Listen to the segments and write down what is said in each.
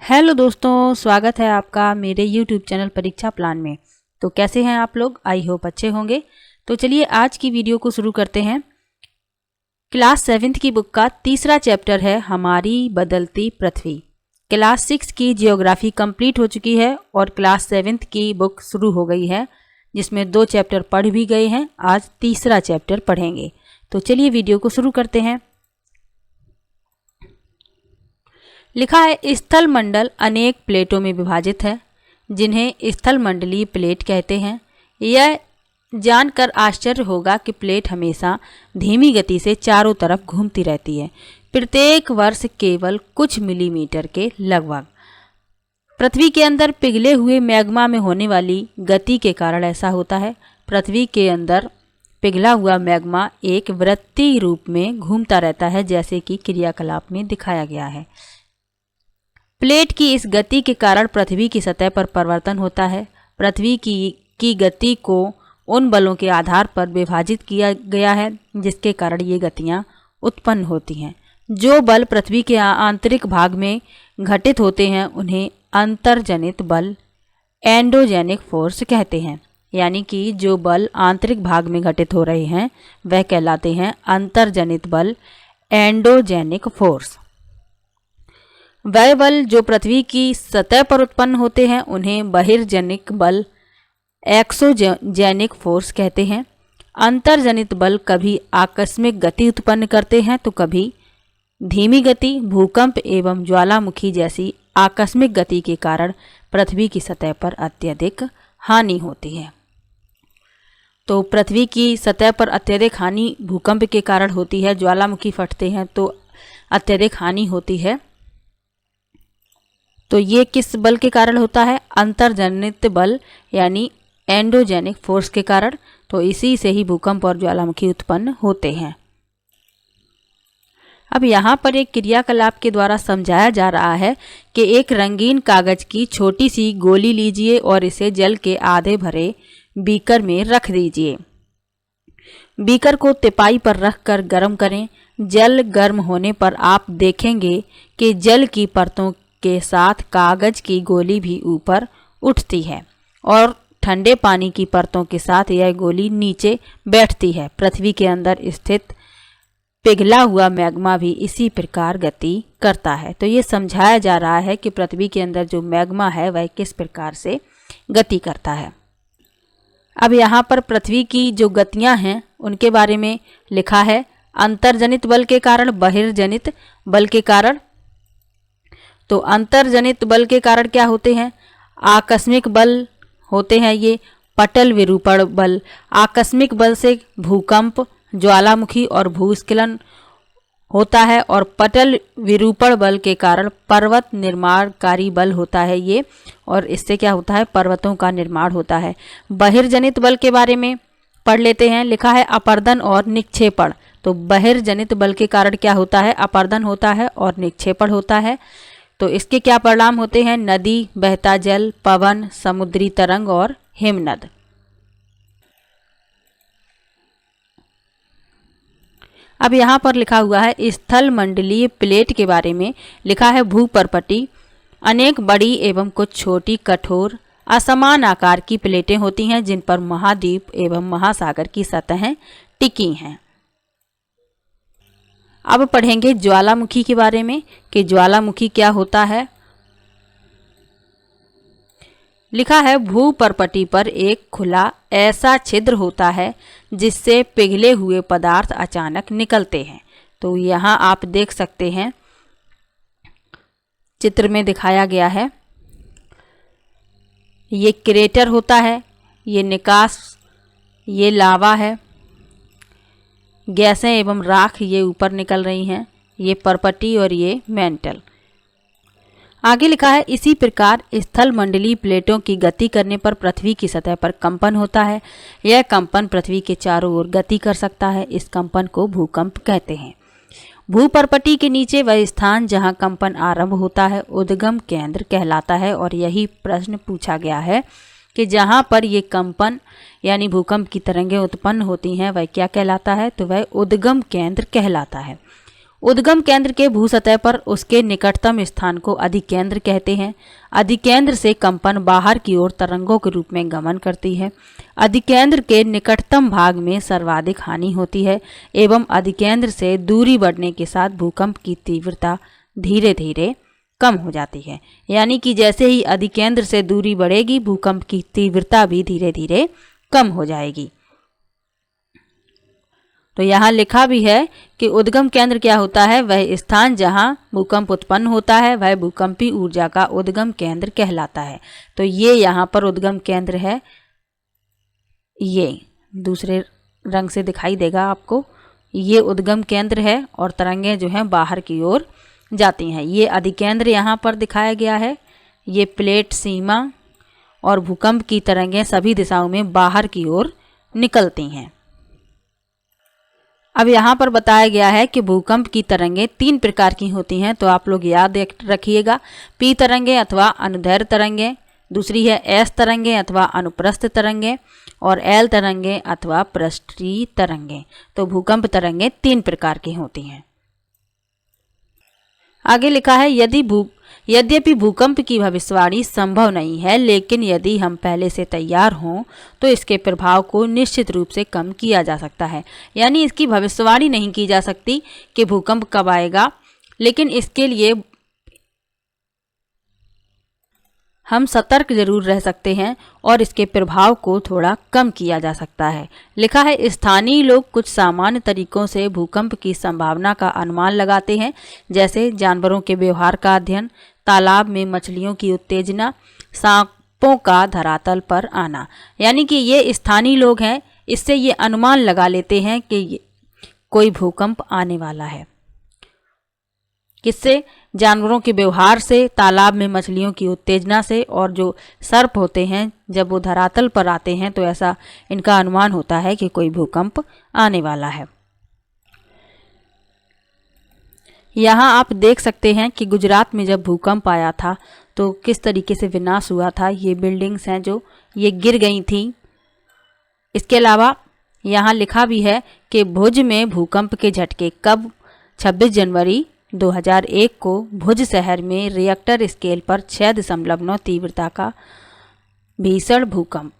Hello दोस्तों, स्वागत है आपका मेरे YouTube चैनल परीक्षा प्लान में। तो कैसे हैं आप लोग? आई होप अच्छे होंगे। तो चलिए आज की वीडियो को शुरू करते हैं। क्लास 7th की बुक का तीसरा चैप्टर है हमारी बदलती पृथ्वी। क्लास 6 की जियोग्राफी कंप्लीट हो चुकी है और क्लास 7th की बुक शुरू हो गई है, जिसमें 2 चैप्टर पढ़ भी गए हैं। आज तीसरा चैप्टर पढ़ेंगे। तो चलिए वीडियो को शुरू करते हैं। लिखा है स्थल मंडल अनेक प्लेटों में विभाजित है, जिन्हें स्थल मंडलीय प्लेट कहते हैं। यह जानकर आश्चर्य होगा कि प्लेट हमेशा धीमी गति से चारों तरफ घूमती रहती है, प्रत्येक वर्ष केवल कुछ मिलीमीटर के लगभग। पृथ्वी के अंदर पिघले हुए मैग्मा में होने वाली गति के कारण ऐसा होता है। पृथ्वी के अंदर पिघला हुआ मैग्मा एक वृत्तीय रूप में घूमता रहता है, जैसे कि क्रियाकलाप में दिखाया गया है। प्लेट की इस गति के कारण पृथ्वी की सतह पर परिवर्तन होता है। पृथ्वी की गति को उन बलों के आधार पर विभाजित किया गया है जिसके कारण ये गतियाँ उत्पन्न होती हैं। जो बल पृथ्वी के आंतरिक भाग में घटित होते हैं उन्हें अंतर्जनित बल एंडोजेनिक फोर्स कहते हैं। यानी कि जो बल आंतरिक भाग में घटित हो रहे हैं वह कहलाते हैं अंतर्जनित बल एंडोजेनिक फोर्स। वह बल जो पृथ्वी की सतह पर उत्पन्न होते हैं उन्हें बहिर्जनिक बल एक्सोजेनिक फोर्स कहते हैं। अंतर्जनित बल कभी आकस्मिक गति उत्पन्न करते हैं तो कभी धीमी गति, भूकंप एवं ज्वालामुखी जैसी आकस्मिक गति के कारण पृथ्वी की सतह पर अत्यधिक हानि होती है। तो पृथ्वी की सतह पर अत्यधिक हानि भूकंप के कारण होती है, ज्वालामुखी फटते हैं तो अत्यधिक हानि होती है। तो ये किस बल के कारण होता है? अंतर्जनित बल यानी एंडोजेनिक फोर्स के कारण। तो इसी से ही भूकंप और ज्वालामुखी उत्पन्न होते हैं। अब यहाँ पर एक क्रियाकलाप के द्वारा समझाया जा रहा है कि एक रंगीन कागज की छोटी सी गोली लीजिए और इसे जल के आधे भरे बीकर में रख दीजिए। बीकर को तिपाई पर रखकर गर्म करें। जल गर्म होने पर आप देखेंगे कि जल की परतों के साथ कागज की गोली भी ऊपर उठती है और ठंडे पानी की परतों के साथ यह गोली नीचे बैठती है। पृथ्वी के अंदर स्थित पिघला हुआ मैग्मा भी इसी प्रकार गति करता है। तो ये समझाया जा रहा है कि पृथ्वी के अंदर जो मैग्मा है वह किस प्रकार से गति करता है। अब यहाँ पर पृथ्वी की जो गतियाँ हैं उनके बारे में लिखा है। अंतर्जनित बल के कारण, बहिर्जनित बल के कारण। तो अंतर्जनित बल के कारण क्या होते हैं? आकस्मिक बल होते हैं ये पटल विरूपण बल। आकस्मिक बल से भूकंप, ज्वालामुखी और भूस्खलन होता है और पटल विरूपण बल के कारण पर्वत निर्माणकारी बल होता है ये, और इससे क्या होता है? पर्वतों का निर्माण होता है। बहिर्जनित बल के बारे में पढ़ लेते हैं। लिखा है अपर्दन और निक्षेपण। तो बहिर्जनित बल के कारण क्या होता है? अपर्दन होता है और निक्षेपण होता है। तो इसके क्या परिणाम होते हैं? नदी, बहता जल, पवन, समुद्री तरंग और हिमनद। अब यहाँ पर लिखा हुआ है स्थल मंडलीय प्लेट के बारे में। लिखा है भूपर्पटी अनेक बड़ी एवं कुछ छोटी कठोर असमान आकार की प्लेटें होती हैं जिन पर महाद्वीप एवं महासागर की सतहें टिकी हैं। अब पढ़ेंगे ज्वालामुखी के बारे में कि ज्वालामुखी क्या होता है। लिखा है भूपर्पटी पर एक खुला ऐसा छिद्र होता है जिससे पिघले हुए पदार्थ अचानक निकलते हैं। तो यहाँ आप देख सकते हैं, चित्र में दिखाया गया है। ये क्रेटर होता है, ये निकास, ये लावा है, गैसें एवं राख ये ऊपर निकल रही हैं, ये पर्पटी और ये मेंटल। आगे लिखा है इसी प्रकार स्थल मंडलीय प्लेटों की गति करने पर पृथ्वी की सतह पर कंपन होता है। यह कंपन पृथ्वी के चारों ओर गति कर सकता है। इस कंपन को भूकंप कहते हैं। भूपर्पटी के नीचे वह स्थान जहां कंपन आरंभ होता है उद्गम केंद्र कहलाता है। और यही प्रश्न पूछा गया है कि जहां पर ये कंपन यानी भूकंप की तरंगें उत्पन्न होती हैं वह क्या कहलाता है? तो वह उद्गम केंद्र कहलाता है। उद्गम केंद्र के भूसतह पर उसके निकटतम स्थान को अधिकेंद्र कहते हैं। अधिकेंद्र से कंपन बाहर की ओर तरंगों के रूप में गमन करती है। अधिकेंद्र के निकटतम भाग में सर्वाधिक हानि होती है एवं अधिकेंद्र से दूरी बढ़ने के साथ भूकंप की तीव्रता धीरे धीरे कम हो जाती है। यानी कि जैसे ही अधिकेंद्र से दूरी बढ़ेगी, भूकंप की तीव्रता भी धीरे धीरे कम हो जाएगी। तो यहाँ लिखा भी है कि उद्गम केंद्र क्या होता है, वह स्थान जहाँ भूकंप उत्पन्न होता है वह भूकंपी ऊर्जा का उद्गम केंद्र कहलाता है। तो ये यहाँ पर उद्गम केंद्र है, ये दूसरे रंग से दिखाई देगा आपको, ये उद्गम केंद्र है और तरंगें जो हैं बाहर की ओर जाती हैं। ये अधिकेंद्र यहाँ पर दिखाया गया है, ये प्लेट सीमा और भूकंप की तरंगें सभी दिशाओं में बाहर की ओर निकलती हैं। अब यहाँ पर बताया गया है कि भूकंप की तरंगें 3 प्रकार की होती हैं, तो आप लोग याद रखिएगा। पी तरंगें अथवा अनुदैर्घ्य तरंगें, दूसरी है एस तरंगें अथवा अनुप्रस्थ तरंगें, और एल तरंगें अथवा पृष्ठीय तरंगें। तो भूकंप तरंगें 3 प्रकार की होती हैं। आगे लिखा है यद्यपि भूकंप की भविष्यवाणी संभव नहीं है, लेकिन यदि हम पहले से तैयार हों तो इसके प्रभाव को निश्चित रूप से कम किया जा सकता है। यानी इसकी भविष्यवाणी नहीं की जा सकती कि भूकंप कब आएगा, लेकिन इसके लिए हम सतर्क जरूर रह सकते हैं और इसके प्रभाव को थोड़ा कम किया जा सकता है। लिखा है स्थानीय लोग कुछ सामान्य तरीकों से भूकंप की संभावना का अनुमान लगाते हैं, जैसे जानवरों के व्यवहार का अध्ययन, तालाब में मछलियों की उत्तेजना, सांपों का धरातल पर आना। यानी कि ये स्थानीय लोग हैं, इससे ये अनुमान लगा लेते हैं कि कोई भूकंप आने वाला है। किससे? जानवरों के व्यवहार से, तालाब में मछलियों की उत्तेजना से, और जो सर्प होते हैं जब वो धरातल पर आते हैं तो ऐसा इनका अनुमान होता है कि कोई भूकंप आने वाला है। यहाँ आप देख सकते हैं कि गुजरात में जब भूकंप आया था तो किस तरीके से विनाश हुआ था। ये बिल्डिंग्स हैं जो ये गिर गई थी। इसके अलावा यहाँ लिखा भी है कि भुज में भूकंप के झटके कब? 26 जनवरी 2001 को भुज शहर में रिएक्टर स्केल पर 6.9 तीव्रता का भीषण भूकंप।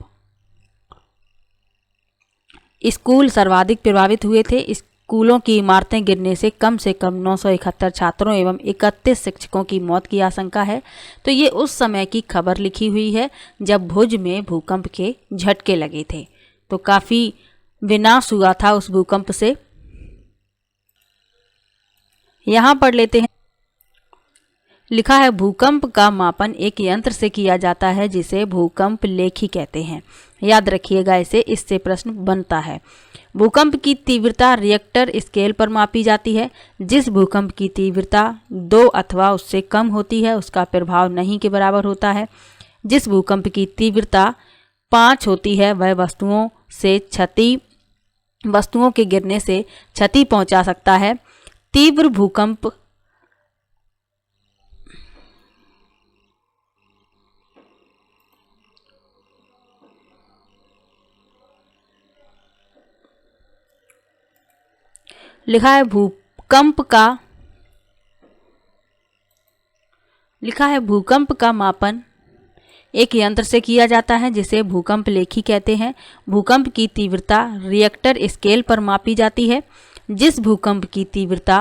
स्कूल सर्वाधिक प्रभावित हुए थे। स्कूलों की इमारतें गिरने से कम 971 छात्रों एवं 31 शिक्षकों की मौत की आशंका है। तो ये उस समय की खबर लिखी हुई है जब भुज में भूकंप के झटके लगे थे। तो काफ़ी विनाश हुआ था उस भूकंप से। यहाँ पढ़ लेते हैं। लिखा है भूकंप का मापन एक यंत्र से किया जाता है जिसे भूकंप लेखी कहते हैं। याद रखिएगा इसे, इससे प्रश्न बनता है। भूकंप की तीव्रता रिएक्टर स्केल पर मापी जाती है। जिस भूकंप की तीव्रता 2 अथवा उससे कम होती है उसका प्रभाव नहीं के बराबर होता है। जिस भूकंप की तीव्रता 5 होती है वह वस्तुओं के गिरने से क्षति पहुंचा सकता है। तीव्र भूकंप लिखा है भूकंप का मापन एक यंत्र से किया जाता है जिसे भूकंप लेखी कहते हैं। भूकंप की तीव्रता रिएक्टर स्केल पर मापी जाती है। जिस भूकंप की तीव्रता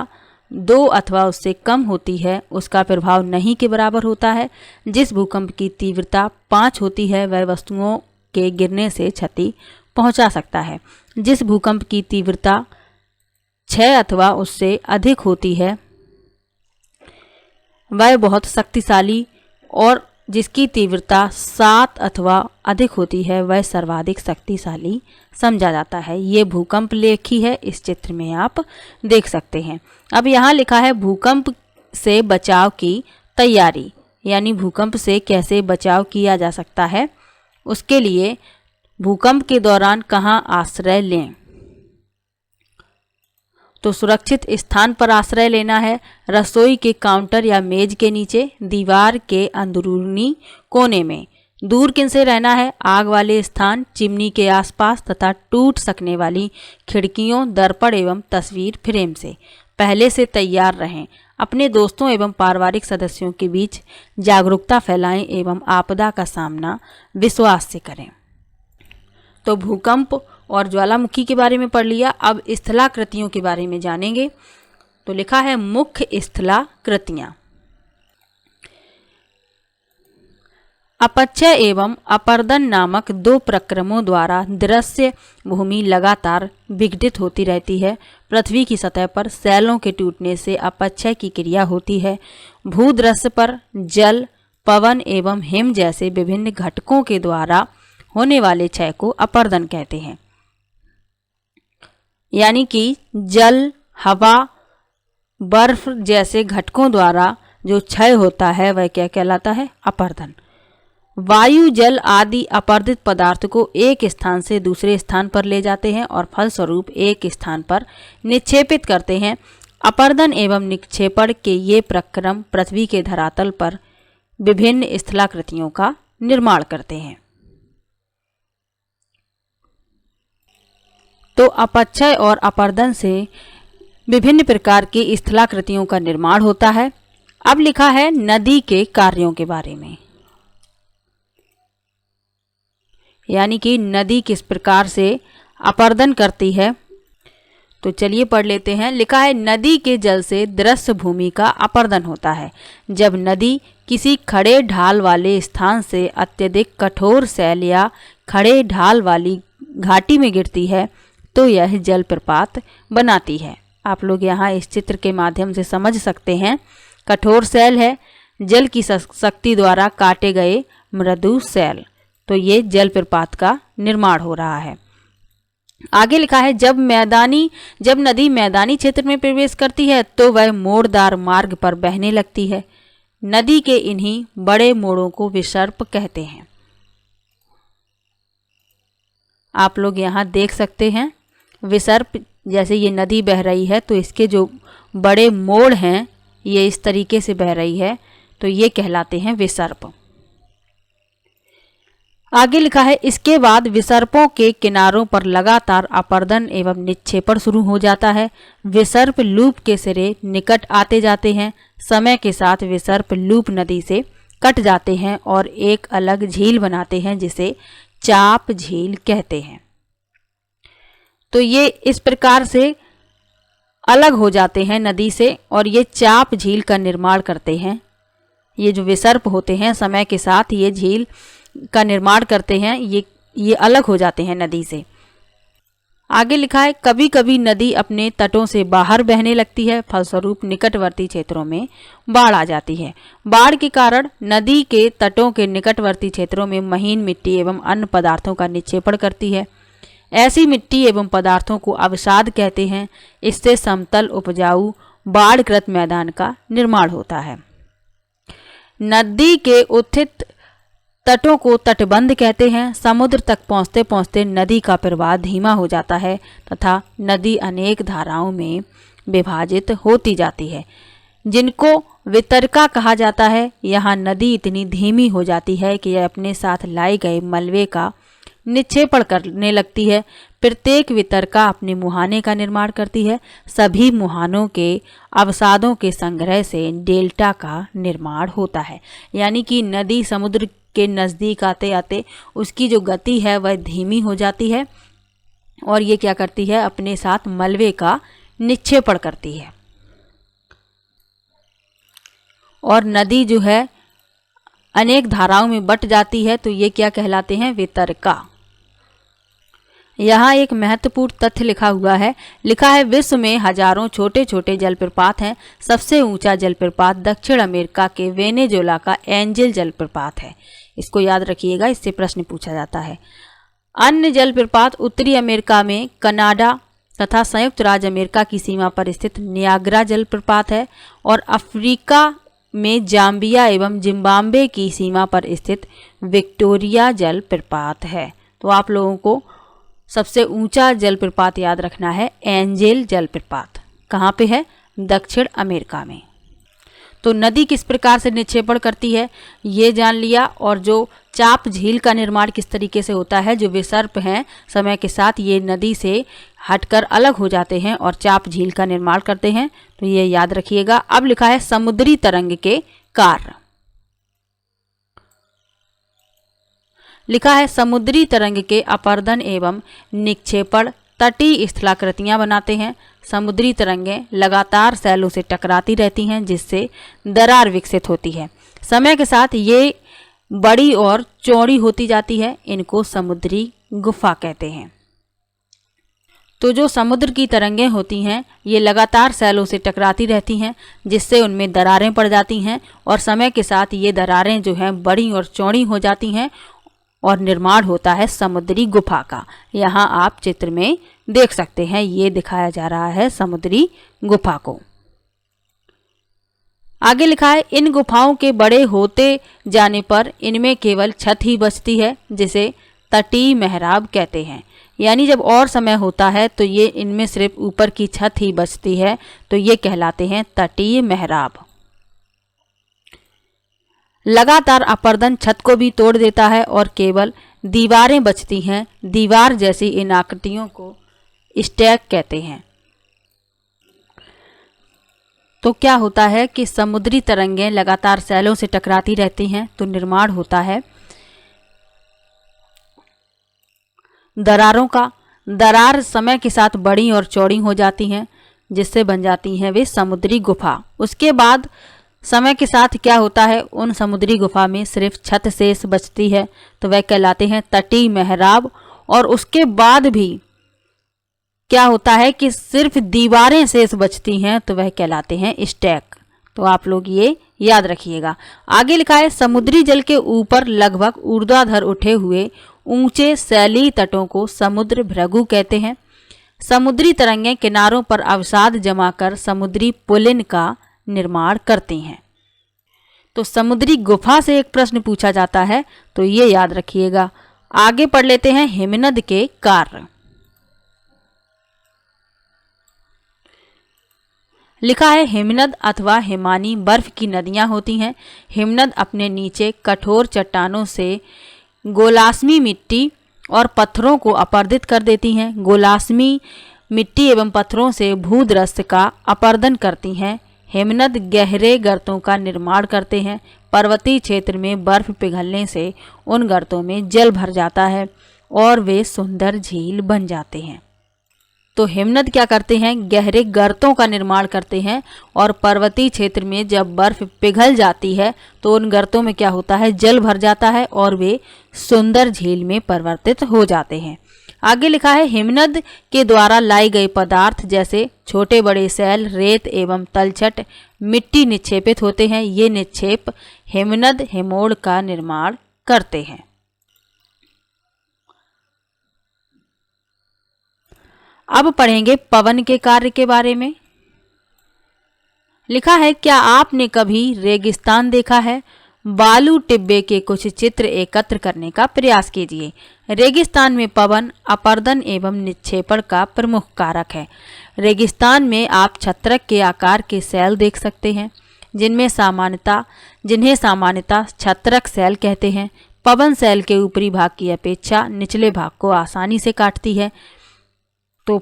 2 अथवा उससे कम होती है उसका प्रभाव नहीं के बराबर होता है। जिस भूकंप की तीव्रता 5 होती है वह वस्तुओं के गिरने से क्षति पहुंचा सकता है। जिस भूकंप की तीव्रता 6 अथवा उससे अधिक होती है वह बहुत शक्तिशाली, और जिसकी तीव्रता 7 अथवा अधिक होती है वह सर्वाधिक शक्तिशाली समझा जाता है। ये भूकंप लेखी है, इस चित्र में आप देख सकते हैं। अब यहाँ लिखा है भूकंप से बचाव की तैयारी, यानी भूकंप से कैसे बचाव किया जा सकता है, उसके लिए भूकंप के दौरान कहाँ आश्रय लें। तो सुरक्षित स्थान पर आश्रय लेना है। रसोई के काउंटर या मेज के नीचे, दीवार के अंदरूनी कोने में। दूर किनसे रहना है? आग वाले स्थान, चिमनी के आसपास तथा टूट सकने वाली खिड़कियों, दर्पण एवं तस्वीर फ्रेम से। पहले से तैयार रहें। अपने दोस्तों एवं पारिवारिक सदस्यों के बीच जागरूकता फैलाएं एवं आपदा का सामना विश्वास से करें। तो भूकंप और ज्वालामुखी के बारे में पढ़ लिया। अब स्थलाकृतियों के बारे में जानेंगे। तो लिखा है मुख्य स्थलाकृतियां। अपक्षय एवं अपर्दन नामक दो प्रक्रमों द्वारा दृश्य भूमि लगातार विघटित होती रहती है। पृथ्वी की सतह पर सैलों के टूटने से अपक्षय की क्रिया होती है। भूदृश्य पर जल, पवन एवं हिम जैसे विभिन्न घटकों के द्वारा होने वाले क्षय को अपर्दन कहते हैं। यानी कि जल, हवा, बर्फ जैसे घटकों द्वारा जो क्षय होता है वह क्या कहलाता है? अपर्दन। वायु, जल आदि अपर्दित पदार्थ को एक स्थान से दूसरे स्थान पर ले जाते हैं और फलस्वरूप एक स्थान पर निक्षेपित करते हैं। अपर्दन एवं निक्षेपण के ये प्रक्रम पृथ्वी के धरातल पर विभिन्न स्थलाकृतियों का निर्माण करते हैं। तो अपक्षय और अपर्दन से विभिन्न प्रकार की स्थलाकृतियों का निर्माण होता है। अब लिखा है नदी के कार्यों के बारे में, यानी कि नदी किस प्रकार से अपर्दन करती है। तो चलिए पढ़ लेते हैं। लिखा है नदी के जल से दृश्य भूमि का अपर्दन होता है। जब नदी किसी खड़े ढाल वाले स्थान से अत्यधिक कठोर सैल या खड़े ढाल वाली घाटी में गिरती है तो यह जलप्रपात बनाती है। आप लोग यहाँ इस चित्र के माध्यम से समझ सकते हैं। कठोर सैल है जल की शक्ति द्वारा काटे गए मृदु सैल, तो ये जलप्रपात का निर्माण हो रहा है। आगे लिखा है जब नदी मैदानी क्षेत्र में प्रवेश करती है तो वह मोड़दार मार्ग पर बहने लगती है। नदी के इन्हीं बड़े मोड़ों को विसर्प कहते हैं। आप लोग यहाँ देख सकते हैं विसर्प, जैसे ये नदी बह रही है तो इसके जो बड़े मोड़ हैं ये इस तरीके से बह रही है, तो ये कहलाते हैं विसर्प। आगे लिखा है इसके बाद विसर्पों के किनारों पर लगातार अपर्दन एवं निक्षेपण शुरू हो जाता है। विसर्प लूप के सिरे निकट आते जाते हैं। समय के साथ विसर्प लूप नदी से कट जाते हैं और एक अलग झील बनाते हैं जिसे चाप झील कहते हैं। तो ये इस प्रकार से अलग हो जाते हैं नदी से और ये चाप झील का निर्माण करते हैं। ये जो विसर्प होते हैं समय के साथ ये झील का निर्माण करते हैं, ये अलग हो जाते हैं नदी से। आगे लिखा है कभी कभी नदी अपने तटों से बाहर बहने लगती है, फलस्वरूप निकटवर्ती क्षेत्रों में बाढ़ आ जाती है। बाढ़ के कारण नदी के तटों के निकटवर्ती क्षेत्रों में महीन मिट्टी एवं अन्य पदार्थों का निक्षेपण करती है। ऐसी मिट्टी एवं पदार्थों को अवसाद कहते हैं। इससे समतल उपजाऊ बाढ़ग्रस्त मैदान का निर्माण होता है। नदी के उत्थित तटों को तटबंध कहते हैं। समुद्र तक पहुँचते पहुँचते नदी का प्रवाह धीमा हो जाता है तथा नदी अनेक धाराओं में विभाजित होती जाती है, जिनको वितरका कहा जाता है। यहाँ नदी इतनी धीमी हो जाती है कि यह अपने साथ लाए गए मलबे का निक्षेपण करने लगती है। प्रत्येक वितरका अपने मुहाने का निर्माण करती है। सभी मुहानों के अवसादों के संग्रह से डेल्टा का निर्माण होता है। यानी कि नदी समुद्र के नज़दीक आते आते उसकी जो गति है वह धीमी हो जाती है और ये क्या करती है, अपने साथ मलबे का निक्षेपण करती है। और नदी जो है अनेक धाराओं में बट जाती है, तो ये क्या कहलाते हैं, वितरका। यहाँ एक महत्वपूर्ण तथ्य लिखा हुआ है। लिखा है विश्व में हजारों छोटे छोटे जलप्रपात हैं। सबसे ऊंचा जलप्रपात दक्षिण अमेरिका के वेनेजुएला का एंजल जलप्रपात है। इसको याद रखिएगा, इससे प्रश्न पूछा जाता है। अन्य जलप्रपात उत्तरी अमेरिका में कनाडा तथा संयुक्त राज्य अमेरिका की सीमा पर स्थित नियाग्रा जलप्रपात है और अफ्रीका में जाम्बिया एवं जिम्बाब्वे की सीमा पर स्थित विक्टोरिया जलप्रपात है। तो आप लोगों को सबसे ऊंचा जलप्रपात याद रखना है एंजल जलप्रपात। कहाँ पे है, दक्षिण अमेरिका में। तो नदी किस प्रकार से निक्षेपण करती है ये जान लिया, और जो चाप झील का निर्माण किस तरीके से होता है, जो विसर्प हैं समय के साथ ये नदी से हटकर अलग हो जाते हैं और चाप झील का निर्माण करते हैं, तो ये याद रखिएगा। अब लिखा है समुद्री तरंग के कार्य। लिखा है समुद्री तरंग के अपर्दन एवं निक्षेपण तटीय स्थलाकृतियां बनाते हैं। समुद्री तरंगें लगातार सैलों से टकराती रहती हैं जिससे दरार विकसित होती है। समय के साथ ये बड़ी और चौड़ी होती जाती है, इनको समुद्री गुफा कहते हैं। तो जो समुद्र की तरंगें होती हैं ये लगातार सैलों से टकराती रहती हैं जिससे उनमें दरारें पड़ जाती हैं, और समय के साथ ये दरारें जो हैं बड़ी और चौड़ी हो जाती हैं और निर्माण होता है समुद्री गुफा का। यहाँ आप चित्र में देख सकते हैं, ये दिखाया जा रहा है समुद्री गुफा को। आगे लिखा है इन गुफाओं के बड़े होते जाने पर इनमें केवल छत ही बचती है जिसे तटीय मेहराब कहते हैं। यानी जब और समय होता है तो ये इनमें सिर्फ ऊपर की छत ही बचती है, तो ये कहलाते हैं तटीय मेहराब। लगातार अपर्दन छत को भी तोड़ देता है और केवल दीवारें बचती हैं। दीवार जैसी इन आकृतियों को स्टैक कहते हैं। तो क्या होता है कि समुद्री तरंगें लगातार सैलों से टकराती रहती हैं तो निर्माण होता है दरारों का। दरार समय के साथ बड़ी और चौड़ी हो जाती हैं जिससे बन जाती हैं वे समुद्री गुफा। उसके बाद समय के साथ क्या होता है, उन समुद्री गुफा में सिर्फ छत शेष बचती है तो वह कहलाते हैं तटीय मेहराब। और उसके बाद भी क्या होता है कि सिर्फ दीवारें शेष बचती हैं तो वह कहलाते हैं स्टैक। तो आप लोग ये याद रखिएगा। आगे लिखा है समुद्री जल के ऊपर लगभग ऊर्ध्वाधर उठे हुए ऊंचे सैली तटों को समुद्र भृगु कहते हैं। समुद्री तरंगें किनारों पर अवसाद जमा कर समुद्री पुलिन का निर्माण करती हैं। तो समुद्री गुफा से एक प्रश्न पूछा जाता है तो ये याद रखिएगा। आगे पढ़ लेते हैं हिमनद के कार्य। लिखा है हिमनद अथवा हिमानी बर्फ की नदियां होती हैं। हिमनद अपने नीचे कठोर चट्टानों से गोलास्मी मिट्टी और पत्थरों को अपर्दित कर देती हैं। गोलास्मी मिट्टी एवं पत्थरों से भूदृश्य का अपर्दन करती हैं। हिमनद गहरे गर्तों का निर्माण करते हैं। पर्वतीय क्षेत्र में बर्फ पिघलने से उन गर्तों में जल भर जाता है और वे सुंदर झील बन जाते हैं। तो हिमनद क्या करते हैं, गहरे गर्तों का निर्माण करते हैं और पर्वतीय क्षेत्र में जब बर्फ पिघल जाती है तो उन गर्तों में क्या होता है, जल भर जाता है और वे सुंदर झील में परिवर्तित हो जाते हैं। आगे लिखा है हिमनद के द्वारा लाई गए पदार्थ जैसे छोटे बड़े सैल, रेत एवं तलछट मिट्टी निक्षेपित होते हैं। ये निक्षेप हिमनद हिमोड़ का निर्माण करते हैं। अब पढ़ेंगे पवन के कार्य के बारे में। लिखा है क्या आपने कभी रेगिस्तान देखा है? बालू टिब्बे के कुछ चित्र एकत्र करने का प्रयास कीजिए। रेगिस्तान में पवन अपर्दन एवं निक्षेपण का प्रमुख कारक है। रेगिस्तान में आप छत्रक के आकार के सैल देख सकते हैं जिन्हें सामान्यतः छत्रक सैल कहते हैं। पवन सैल के ऊपरी भाग की अपेक्षा निचले भाग को आसानी से काटती है। तो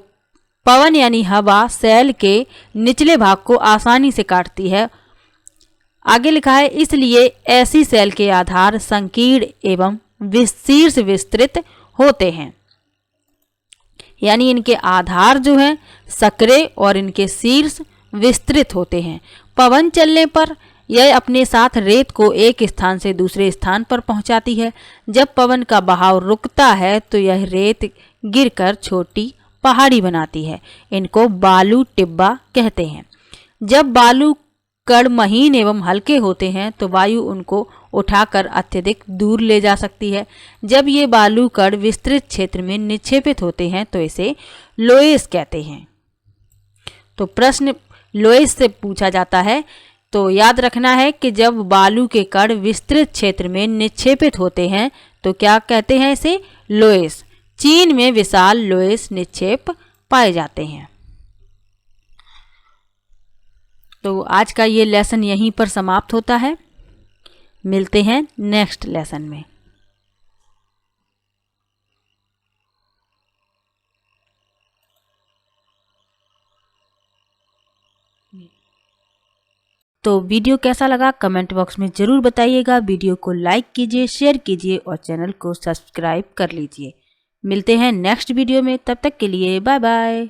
पवन यानी हवा सैल के निचले भाग को आसानी से काटती है। आगे लिखा है इसलिए ऐसी सैल के आधार संकीर्ण एवं शीर्ष विस्तृत होते हैं। यानी इनके आधार जो हैं सकरे और इनके शीर्ष विस्तृत होते हैं। पवन चलने पर यह अपने साथ रेत को एक स्थान से दूसरे स्थान पर पहुंचाती है। जब पवन का बहाव रुकता है तो यह रेत गिरकर छोटी पहाड़ी बनाती है। इनको बालू टिब्बा कहते हैं। जब बालू कण महीन एवं हल्के होते हैं तो वायु उनको उठाकर अत्यधिक दूर ले जा सकती है। जब ये बालू कण विस्तृत क्षेत्र में निक्षेपित होते हैं तो इसे लोएस कहते हैं। तो प्रश्न लोएस से पूछा जाता है तो याद रखना है कि जब बालू के कण विस्तृत क्षेत्र में निक्षेपित होते हैं तो क्या कहते हैं, इसे लोएस। चीन में विशाल लोएस निक्षेप पाए जाते हैं। तो आज का ये लेसन यहीं पर समाप्त होता है। मिलते हैं नेक्स्ट लेसन में। तो वीडियो कैसा लगा कमेंट बॉक्स में ज़रूर बताइएगा। वीडियो को लाइक कीजिए, शेयर कीजिए और चैनल को सब्सक्राइब कर लीजिए। मिलते हैं नेक्स्ट वीडियो में, तब तक के लिए बाय बाय।